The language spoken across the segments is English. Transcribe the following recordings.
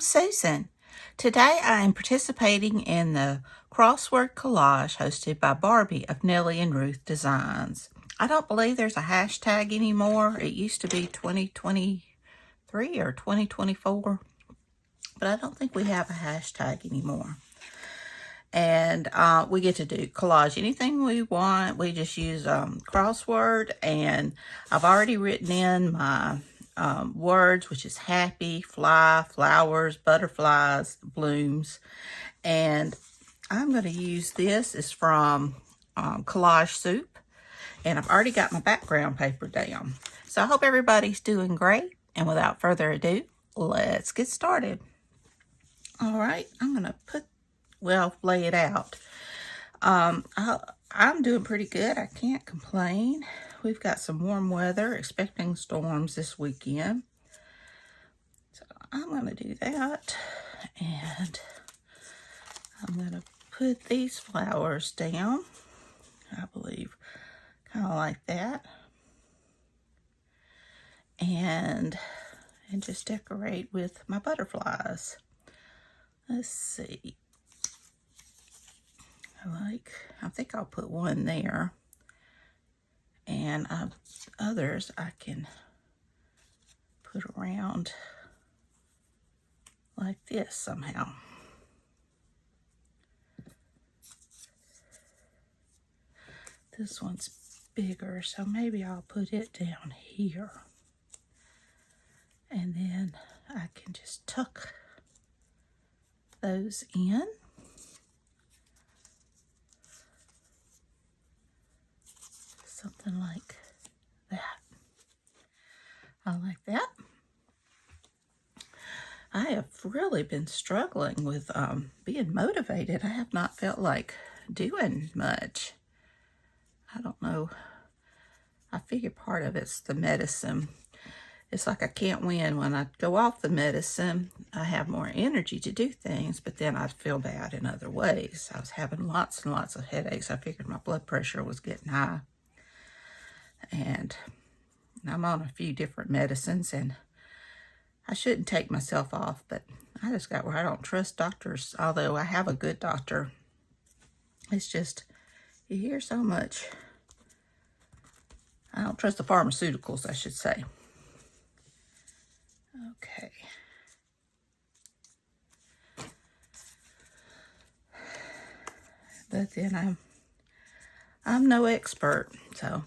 Susan. Today I am participating in the Crossword Collage hosted by Barbie of Nellie and Ruth Designs. I don't believe there's a hashtag anymore. It used to be 2023 or 2024, but I don't think we have a hashtag anymore. And we get to do collage anything we want. We just use crossword, and I've already written in my words, which is happy, fly, flowers, butterflies, blooms. And I'm going to use this. It's from Collage Soup, and I've already got my background paper down. So I hope everybody's doing great, and without further ado, let's get started. All right, I'm going to lay it out. I'm doing pretty good. I can't complain. We've got some warm weather, expecting storms this weekend. So I'm going to do that. And I'm going to put these flowers down, I believe, kind of like that. And just decorate with my butterflies. Let's see. I think I'll put one there, and others I can put around like this somehow. This one's bigger, so maybe I'll put it down here, and then I can just tuck those in. Something like that. I like that. I have really been struggling with being motivated. I have not felt like doing much. I don't know. I figure part of it's the medicine. It's like I can't win. When I go off the medicine, I have more energy to do things, but then I feel bad in other ways. I was having lots and lots of headaches. I figured my blood pressure was getting high. And I'm on a few different medicines, and I shouldn't take myself off, but I just got where I don't trust doctors, although I have a good doctor. It's just, you hear so much. I don't trust the pharmaceuticals, I should say. Okay. But then I'm no expert, so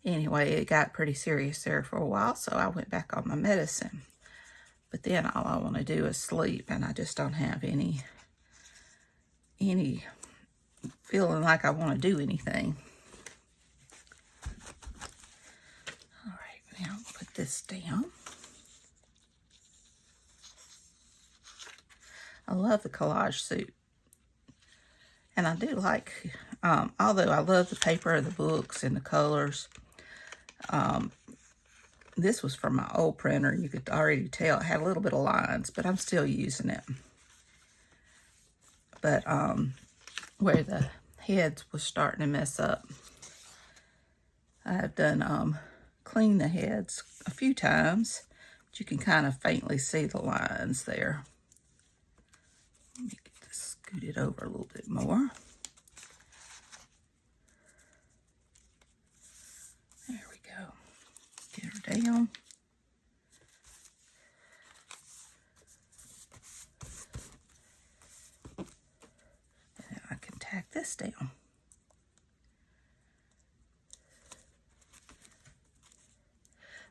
anyway, it got pretty serious there for a while, so I went back on my medicine. But then all I want to do is sleep, and I just don't have any feeling like I want to do anything. All right, now I'll put this down. I love the collage suit. And I do like, although I love the paper of the books and the colors, this was from my old printer. You could already tell it had a little bit of lines, but I'm still using it. But where the heads was starting to mess up, I've done clean the heads a few times, but you can kind of faintly see the lines there. Let me get this scooted over a little bit more. There we go. Get her down. And I can tack this down.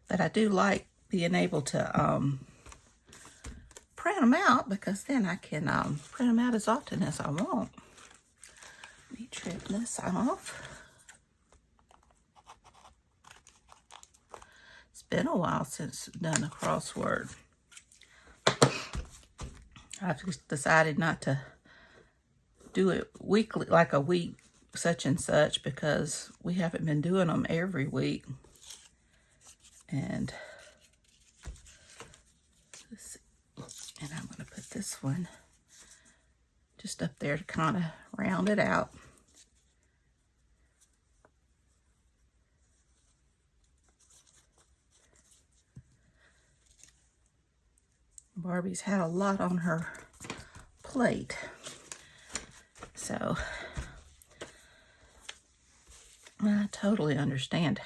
But I do like being able to print them out, because then I can print them out as often as I want. Let me trim this off. It's been a while since I've done a crossword. I've just decided not to do it weekly, like a week such and such, because we haven't been doing them every week. And I'm going to put this one just up there to kind of round it out. Barbie's had a lot on her plate. So I totally understand.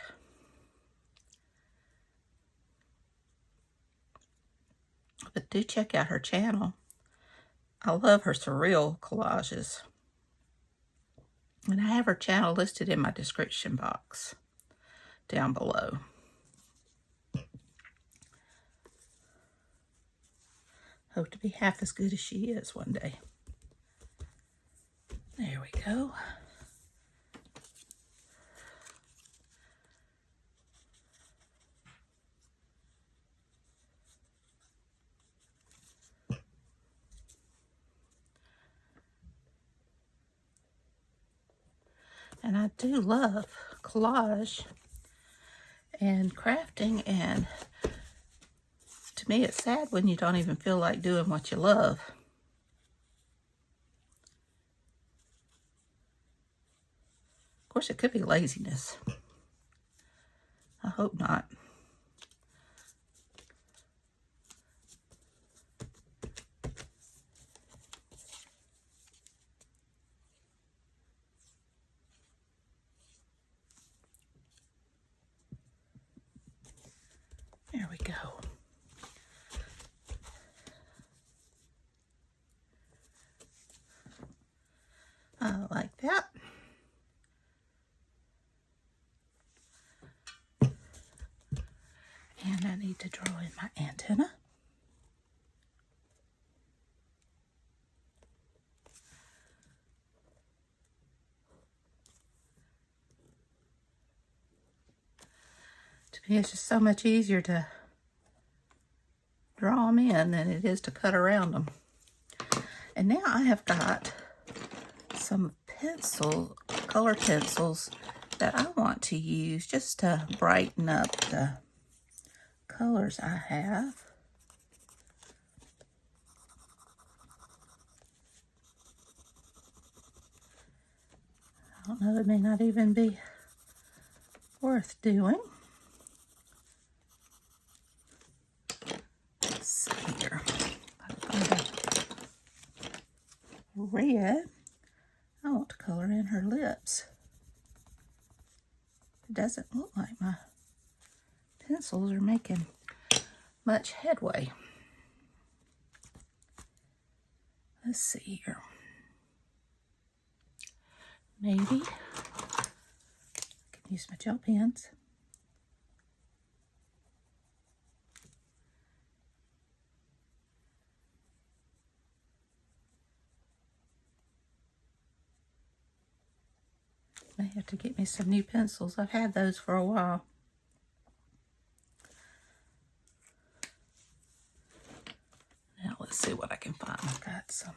But do check out her channel. I love her surreal collages. And I have her channel listed in my description box down below. Hope to be half as good as she is one day. There we go. And I do love collage and crafting, and to me it's sad when you don't even feel like doing what you love. Of course, it could be laziness. I hope not. There we go. I like that. And I need to draw in my antenna. To me, it's just so much easier to draw them in than it is to cut around them. And now I have got some color pencils that I want to use just to brighten up the colors I have. I don't know, it may not even be worth doing. Let's see here. I find a red. I want to color in her lips. It doesn't look like my pencils are making much headway. Let's see here. Maybe I can use my gel pens. May have to get me some new pencils. I've had those for a while. Now let's see what I can find. I've got some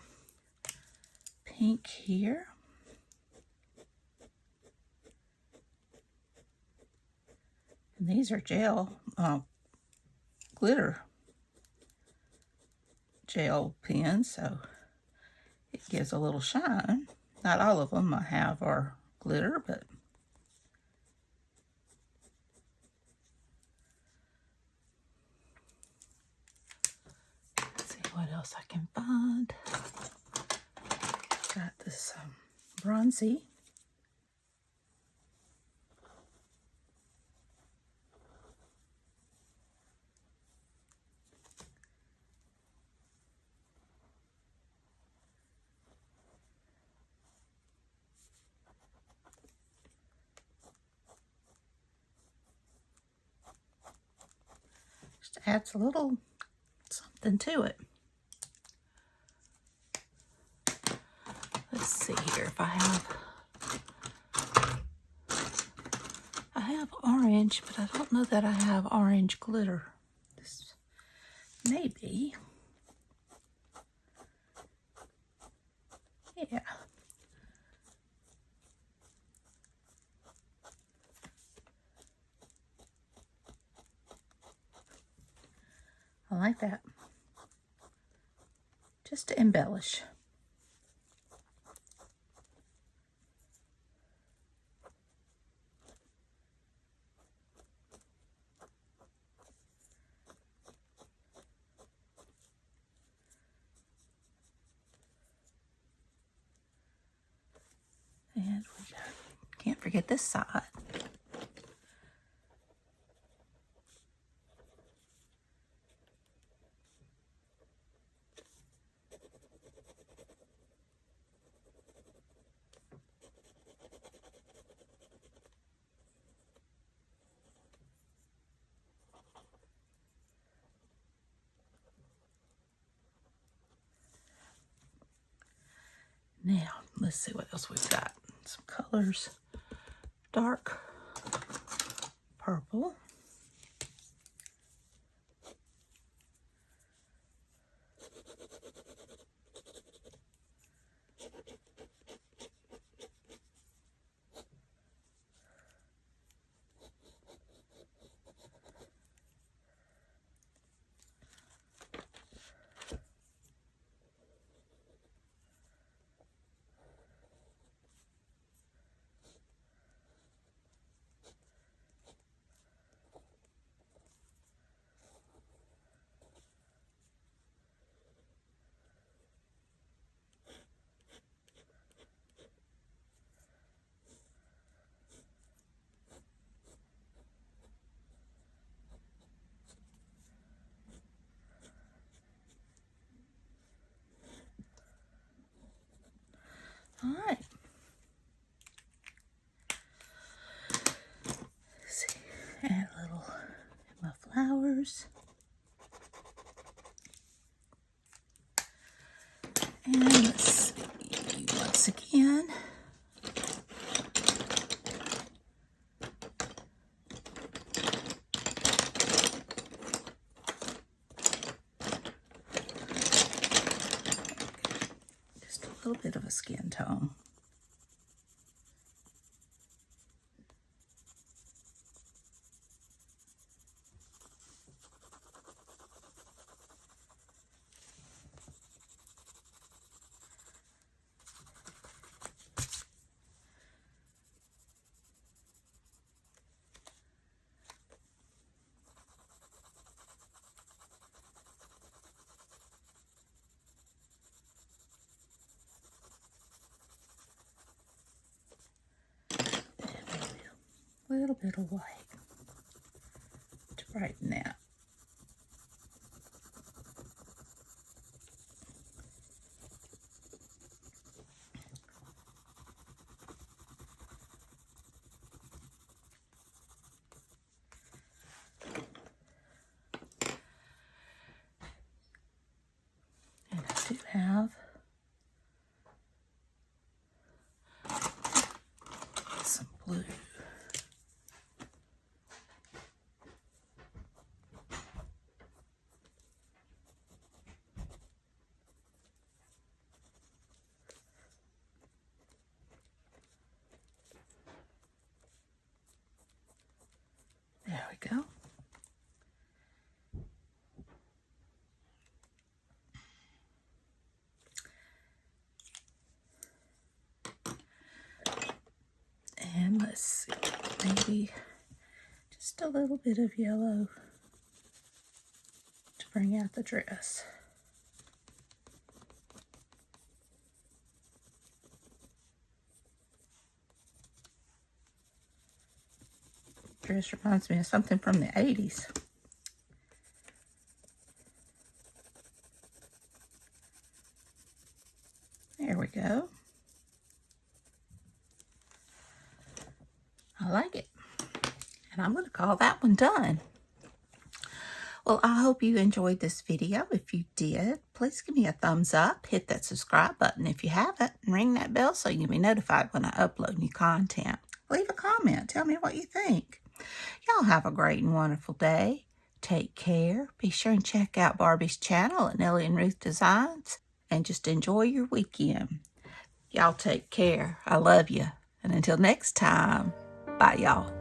pink here. And these are glitter gel pens, so it gives a little shine. Not all of them I have are glitter, but let's see what else I can find. Got this bronzy. Just adds a little something to it. Let's see here if I have orange, but I don't know that I have orange glitter. This maybe. Yeah. I like that. Just to embellish. And we can't forget this side. Now, let's see what else we've got. Some colors. Dark purple. All right. Let's see. Add a little of my flowers. And let's see, once again, just a little bit of a skin tone. A little bit of white to brighten that. And I do have some blue. There we go. And let's see, maybe just a little bit of yellow to bring out the dress. Dress reminds me of something from the 80s. There we go. I like it. And I'm going to call that one done. Well, I hope you enjoyed this video. If you did, please give me a thumbs up. Hit that subscribe button if you haven't. And ring that bell so you can be notified when I upload new content. Leave a comment. Tell me what you think. Y'all have a great and wonderful day. Take care. Be sure and check out Barbie's channel at Nellie and Ruth Designs. And just enjoy your weekend. Y'all take care. I love you. And until next time, bye y'all.